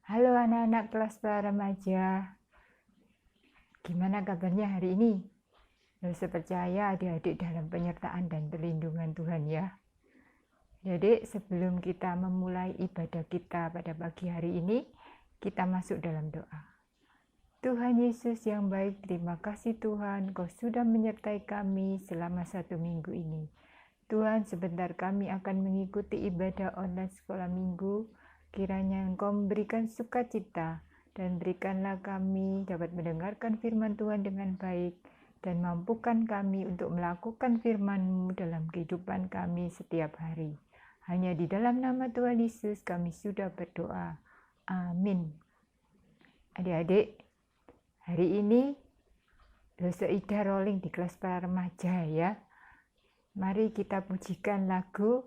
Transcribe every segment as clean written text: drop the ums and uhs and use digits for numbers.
Halo anak-anak kelas remaja, gimana kabarnya hari ini? Saya percaya adik-adik dalam penyertaan dan perlindungan Tuhan ya. Adik, sebelum kita memulai ibadah kita pada pagi hari ini, kita masuk dalam doa. Tuhan Yesus yang baik, terima kasih Tuhan, Kau sudah menyertai kami selama 1 minggu ini. Tuhan, sebentar kami akan mengikuti ibadah online sekolah minggu. Kiranya Engkau memberikan sukacita dan berikanlah kami dapat mendengarkan firman Tuhan dengan baik dan mampukan kami untuk melakukan firman-Mu dalam kehidupan kami setiap hari. Hanya di dalam nama Tuhan Yesus kami sudah berdoa. Amin. Adik-adik, hari ini Dosa Ida rolling di kelas para remaja ya. Mari kita pujikan lagu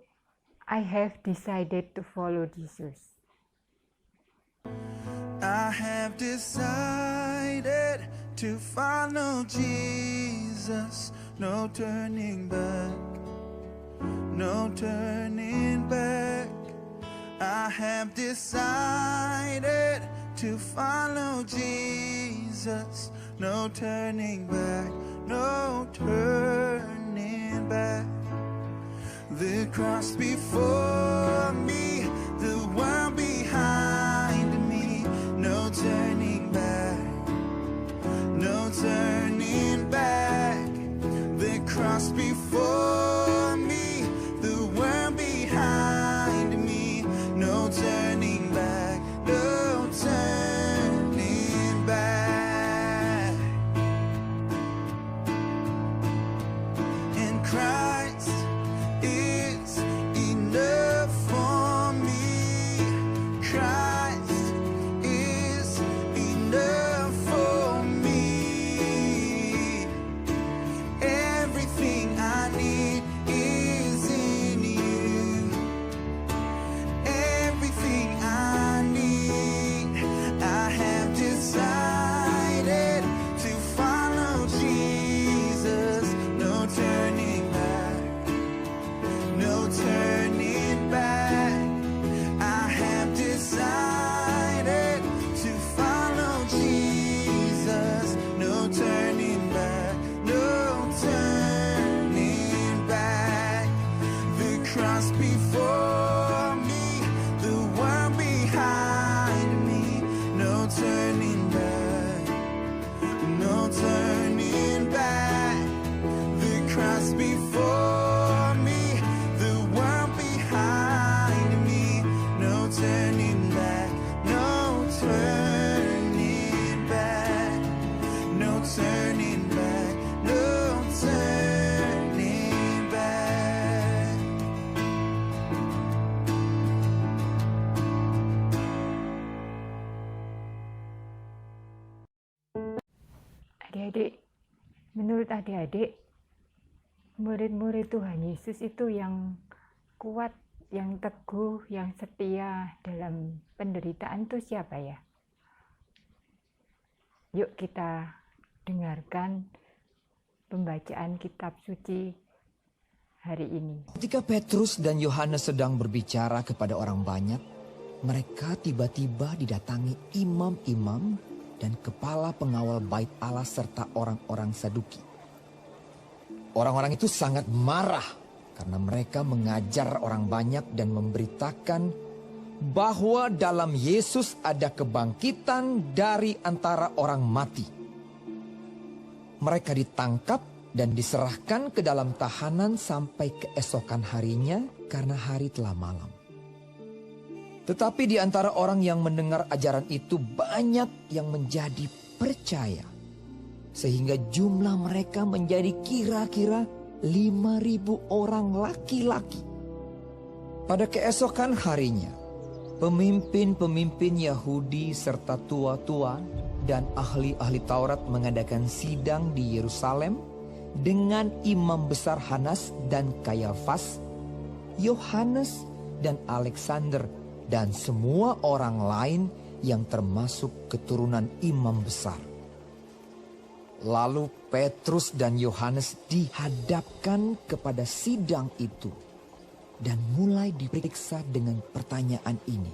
I have decided to follow Jesus. I have decided to follow Jesus. No turning back, no turning back. I have decided to follow Jesus. No turning back, no turning back. The cross before me, the world behind me. No turning back, no turning back. The cross before me, the world behind me. No turning back, no turning back. In Christ is enough for me. Christ is enough for me. Everything I need is in you. Everything I need. I have decided to follow Jesus. No turning back, no turning back. I have decided to follow Jesus. No turning back, no turning back. The cross before me, the world behind me. No turning back, no turning back. The cross before me, the world behind me. No turning back, no turning back. No turning back, no turning back. Adik-adik, menurut adik-adik, murid-murid Tuhan Yesus itu yang kuat, yang teguh, yang setia dalam penderitaan itu siapa ya? Yuk kita dengarkan pembacaan kitab suci hari ini. Ketika Petrus dan Yohanes sedang berbicara kepada orang banyak, mereka tiba-tiba didatangi imam-imam dan kepala pengawal bait Allah serta orang-orang Saduki. Orang-orang itu sangat marah karena mereka mengajar orang banyak dan memberitakan bahwa dalam Yesus ada kebangkitan dari antara orang mati. Mereka ditangkap dan diserahkan ke dalam tahanan sampai keesokan harinya karena hari telah malam. Tetapi di antara orang yang mendengar ajaran itu banyak yang menjadi percaya. Sehingga jumlah mereka menjadi kira-kira 5.000 orang laki-laki. Pada keesokan harinya, pemimpin-pemimpin Yahudi serta tua-tua dan ahli-ahli Taurat mengadakan sidang di Yerusalem dengan imam besar Hanas dan Kayafas, Yohanes dan Alexander dan semua orang lain yang termasuk keturunan imam besar. Lalu Petrus dan Yohanes dihadapkan kepada sidang itu dan mulai diperiksa dengan pertanyaan ini.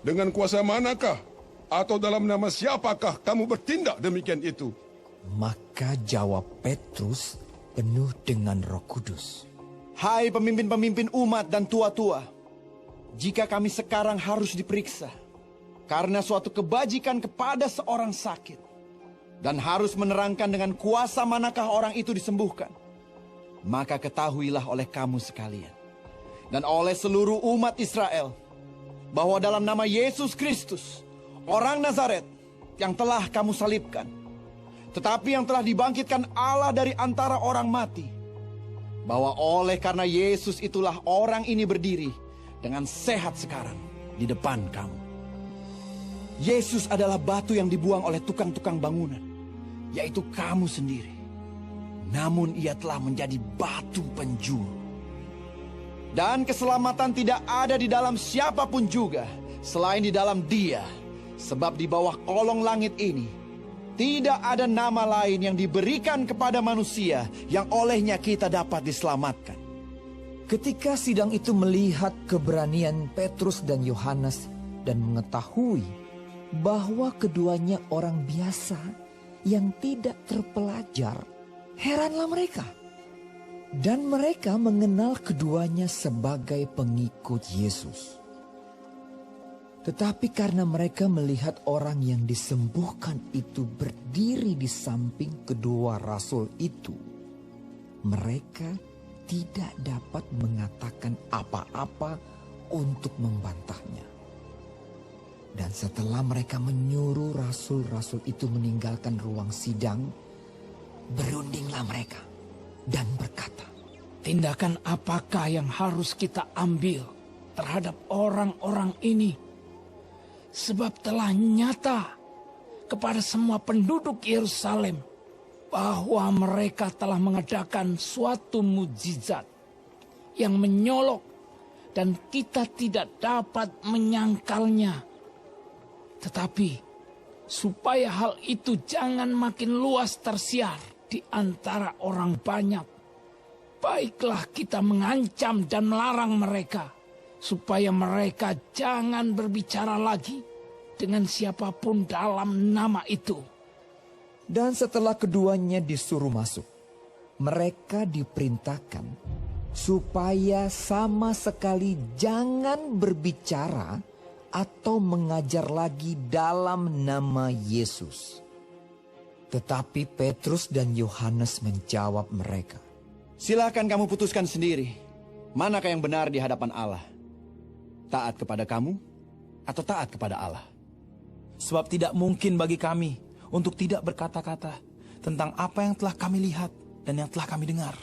Dengan kuasa manakah Atau dalam nama siapakah kamu bertindak demikian itu? Maka jawab Petrus penuh dengan Roh Kudus. Hai pemimpin-pemimpin umat dan tua-tua, jika kami sekarang harus diperiksa karena suatu kebajikan kepada seorang sakit, dan harus menerangkan dengan kuasa manakah orang itu disembuhkan, maka ketahuilah oleh kamu sekalian dan oleh seluruh umat Israel bahwa dalam nama Yesus Kristus, orang Nazaret yang telah kamu salibkan, tetapi yang telah dibangkitkan Allah dari antara orang mati, bahwa oleh karena Yesus itulah orang ini berdiri dengan sehat sekarang di depan kamu. Yesus adalah batu yang dibuang oleh tukang-tukang bangunan, yaitu kamu sendiri. Namun ia telah menjadi batu penjuru. Dan keselamatan tidak ada di dalam siapapun juga selain di dalam Dia. Sebab di bawah kolong langit ini tidak ada nama lain yang diberikan kepada manusia yang olehnya kita dapat diselamatkan. Ketika sidang itu melihat keberanian Petrus dan Yohanes dan mengetahui bahwa keduanya orang biasa yang tidak terpelajar, heranlah mereka. Dan mereka mengenal keduanya sebagai pengikut Yesus. Tetapi karena mereka melihat orang yang disembuhkan itu berdiri di samping kedua rasul itu, mereka tidak dapat mengatakan apa-apa untuk membantahnya. Dan setelah mereka menyuruh rasul-rasul itu meninggalkan ruang sidang, berundinglah mereka dan berkata, tindakan apakah yang harus kita ambil terhadap orang-orang ini? Sebab telah nyata kepada semua penduduk Yerusalem bahwa mereka telah mengadakan suatu mukjizat yang menyolok dan kita tidak dapat menyangkalnya. Tetapi supaya hal itu jangan makin luas tersiar di antara orang banyak, baiklah kita mengancam dan melarang mereka, supaya mereka jangan berbicara lagi dengan siapapun dalam nama itu. Dan setelah keduanya disuruh masuk, mereka diperintahkan supaya sama sekali jangan berbicara atau mengajar lagi dalam nama Yesus. Tetapi Petrus dan Yohanes menjawab mereka, Silakan kamu putuskan sendiri, manakah yang benar di hadapan Allah? Taat kepada kamu atau taat kepada Allah? Sebab tidak mungkin bagi kami untuk tidak berkata-kata tentang apa yang telah kami lihat dan yang telah kami dengar.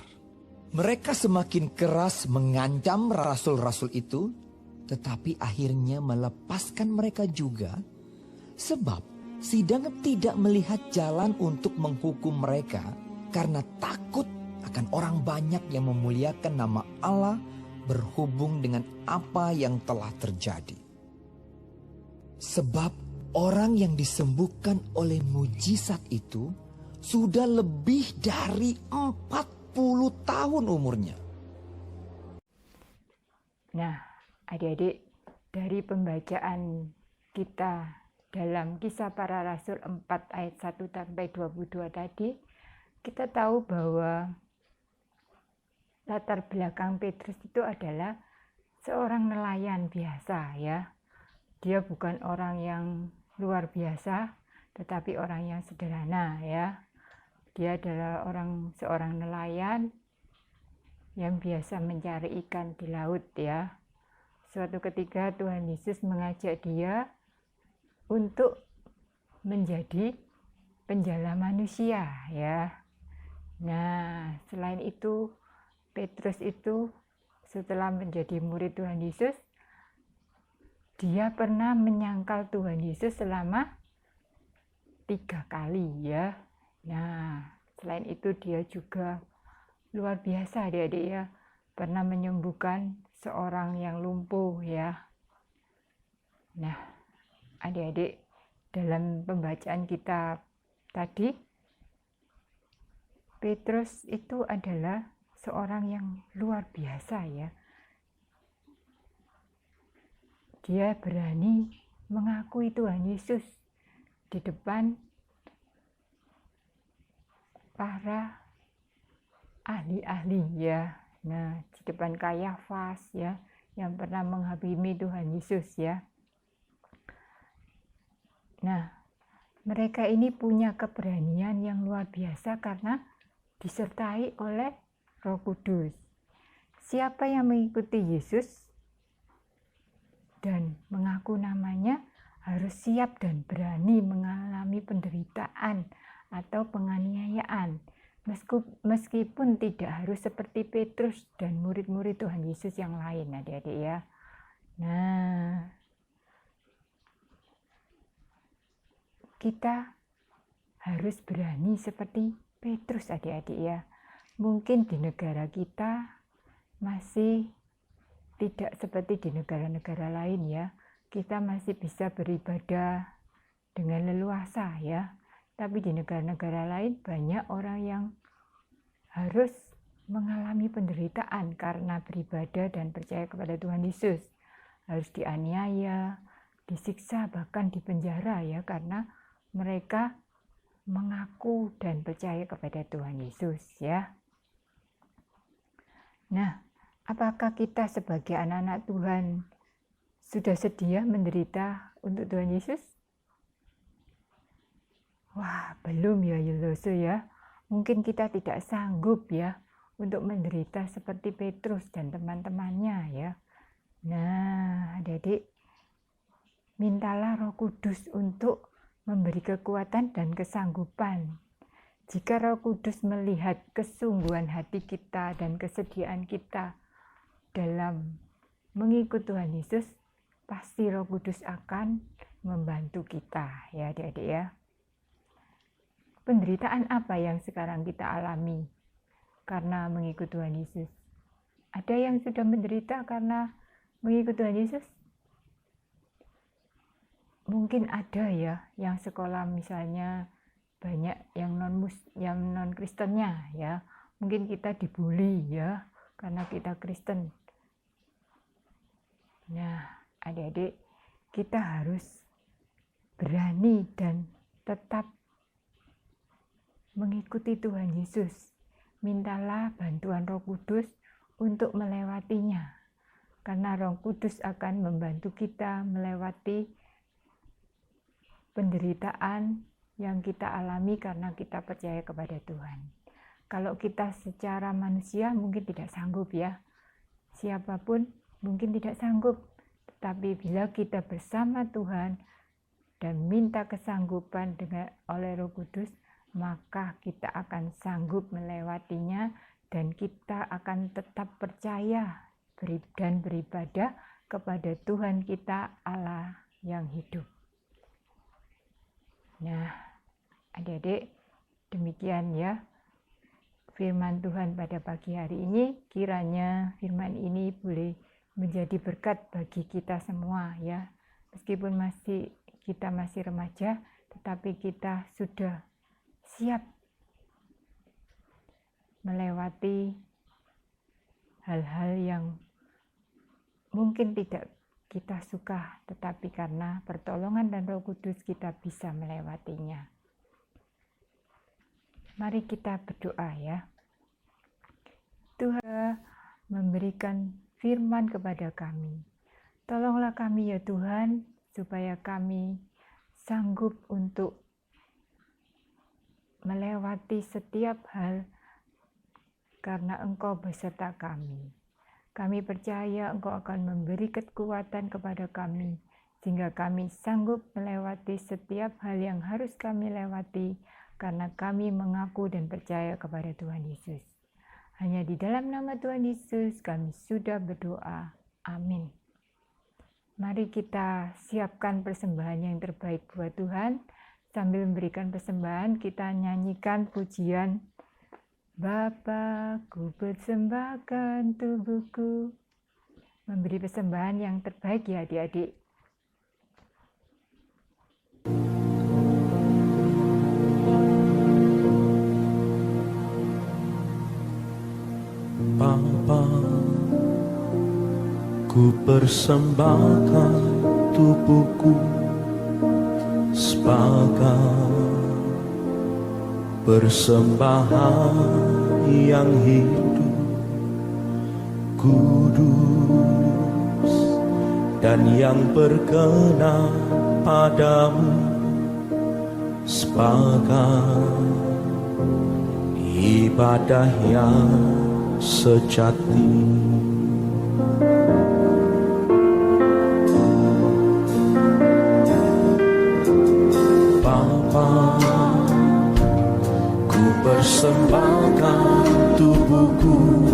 mereka semakin keras mengancam rasul-rasul itu, tetapi akhirnya melepaskan mereka juga, sebab sidang tidak melihat jalan untuk menghukum mereka karena takut akan orang banyak yang memuliakan nama Allah berhubung dengan apa yang telah terjadi. Sebab orang yang disembuhkan oleh mujizat itu sudah lebih dari 40 tahun umurnya. Nah, adik-adik, dari pembacaan kita dalam Kisah Para Rasul 4 ayat 1 sampai 22 tadi, kita tahu bahwa latar belakang Petrus itu adalah seorang nelayan biasa ya. Dia bukan orang yang luar biasa, tetapi orang yang sederhana ya. Dia adalah seorang nelayan yang biasa mencari ikan di laut ya. Suatu ketika Tuhan Yesus mengajak dia untuk menjadi penjala manusia ya. Nah, selain itu Petrus itu setelah menjadi murid Tuhan Yesus, dia pernah menyangkal Tuhan Yesus selama 3 kali ya. Nah, selain itu dia juga luar biasa adik-adik ya, pernah menyembuhkan seorang yang lumpuh ya. Nah, adik-adik, dalam pembacaan kita tadi, Petrus itu adalah seorang yang luar biasa ya. Dia berani mengakui Tuhan Yesus di depan para ahli-ahli ya. Nah, di depan Kayafas ya, yang pernah menghakimi Tuhan Yesus ya. Nah, mereka ini punya keberanian yang luar biasa karena disertai oleh Roh Kudus. Siapa yang mengikuti Yesus dan mengaku namanya harus siap dan berani mengalami penderitaan atau penganiayaan. Meskipun tidak harus seperti Petrus dan murid-murid Tuhan Yesus yang lain, adik-adik ya. Nah, kita harus berani seperti Petrus, adik-adik ya. Mungkin di negara kita masih tidak seperti di negara-negara lain ya. Kita masih bisa beribadah dengan leluasa ya. Tapi di negara-negara lain banyak orang yang harus mengalami penderitaan karena beribadah dan percaya kepada Tuhan Yesus. Harus dianiaya, disiksa, bahkan dipenjara ya, karena mereka mengaku dan percaya kepada Tuhan Yesus ya. Nah, apakah kita sebagai anak-anak Tuhan sudah sedia menderita untuk Tuhan Yesus? Wah, belum ya Yeloso ya. Mungkin kita tidak sanggup ya untuk menderita seperti Petrus dan teman-temannya ya. Nah, adik-adik, mintalah Roh Kudus untuk memberi kekuatan dan kesanggupan. Jika Roh Kudus melihat kesungguhan hati kita dan kesediaan kita dalam mengikut Tuhan Yesus, pasti Roh Kudus akan membantu kita ya adik-adik ya. Penderitaan apa yang sekarang kita alami karena mengikut Tuhan Yesus? Ada yang sudah menderita karena mengikut Tuhan Yesus? Mungkin ada ya, yang sekolah misalnya banyak yang non Kristennya ya. Mungkin kita dibully ya karena kita Kristen. Nah, adik-adik, kita harus berani dan tetap mengikuti Tuhan Yesus. Mintalah bantuan Roh Kudus untuk melewatinya. Karena Roh Kudus akan membantu kita melewati penderitaan yang kita alami karena kita percaya kepada Tuhan. Kalau kita secara manusia mungkin tidak sanggup ya. Siapapun mungkin tidak sanggup. Tetapi bila kita bersama Tuhan dan minta kesanggupan oleh Roh Kudus, maka kita akan sanggup melewatinya dan kita akan tetap percaya dan beribadah kepada Tuhan kita, Allah yang hidup. Nah, adik-adik, demikian ya firman Tuhan pada pagi hari ini. Kiranya firman ini boleh menjadi berkat bagi kita semua ya. Meskipun kita masih remaja, tetapi kita sudah siap melewati hal-hal yang mungkin tidak kita suka, tetapi karena pertolongan dan Roh Kudus kita bisa melewatinya. Mari kita berdoa ya. Tuhan memberikan firman kepada kami. Tolonglah kami ya Tuhan, supaya kami sanggup untuk melewati setiap hal karena Engkau beserta kami. Kami percaya Engkau akan memberi kekuatan kepada kami sehingga kami sanggup melewati setiap hal yang harus kami lewati karena kami mengaku dan percaya kepada Tuhan Yesus. Hanya di dalam nama Tuhan Yesus kami sudah berdoa. Amin. Mari kita siapkan persembahan yang terbaik buat Tuhan. Sambil memberikan persembahan, kita nyanyikan pujian Bapa, ku persembahkan tubuhku. Memberi persembahan yang terbaik ya adik-adik. Bapa, ku persembahkan tubuhku sebagai persembahan yang hidup, kudus, dan yang berkenan padamu, sebagai ibadah yang sejati. Bapa, ku persembahkan tubuhku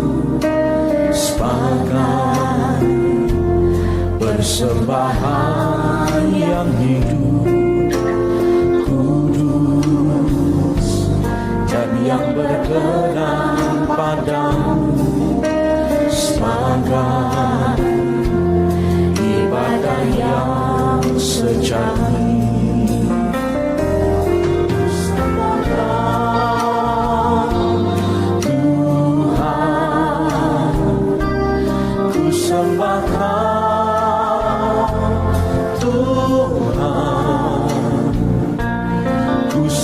sebagai persembahan yang hidup, kudus, dan yang berkenan padamu, sebagai ibadah yang sejati.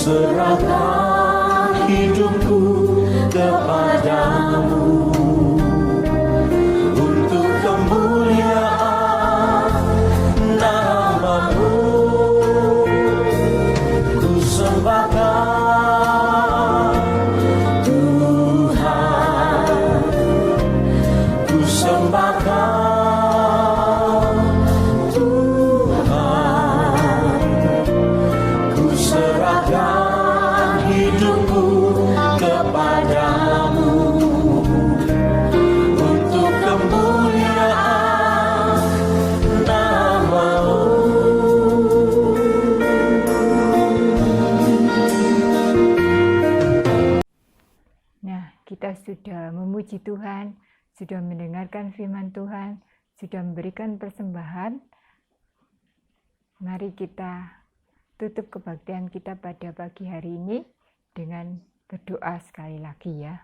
Serahkan hidupku kepadamu untuk kemuliaan nama-Mu. Ku sembahkan Tuhan, ku sembahkan Tuhan, ku serahkan hidupku kepadamu untuk kemuliaan nama-Mu. Nah, kita sudah memuji Tuhan, sudah mendengarkan firman Tuhan, sudah memberikan persembahan. Mari kita tutup kebaktian kita pada pagi hari ini dengan berdoa sekali lagi ya.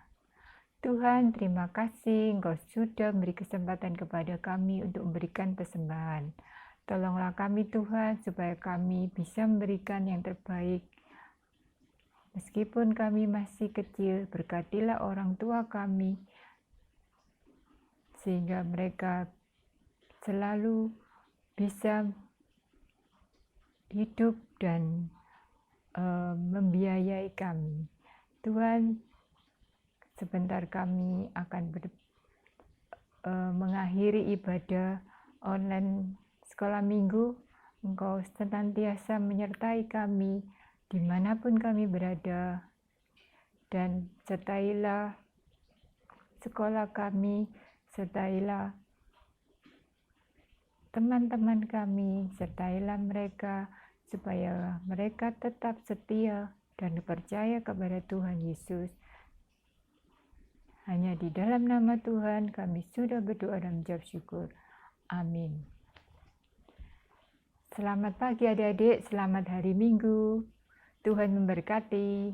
Tuhan, terima kasih Engkau sudah memberi kesempatan kepada kami untuk memberikan persembahan. Tolonglah kami Tuhan supaya kami bisa memberikan yang terbaik. Meskipun kami masih kecil, berkatilah orang tua kami sehingga mereka selalu bisa hidup dan membiayai kami. Tuhan, sebentar kami akan mengakhiri ibadah online sekolah minggu. Engkau senantiasa menyertai kami dimanapun kami berada, dan sertailah sekolah kami, sertailah teman-teman kami, sertailah mereka supaya mereka tetap setia dan percaya kepada Tuhan Yesus. Hanya di dalam nama Tuhan kami sudah berdoa dan mengucap syukur. Amin. Selamat pagi adik-adik, selamat hari Minggu. Tuhan memberkati.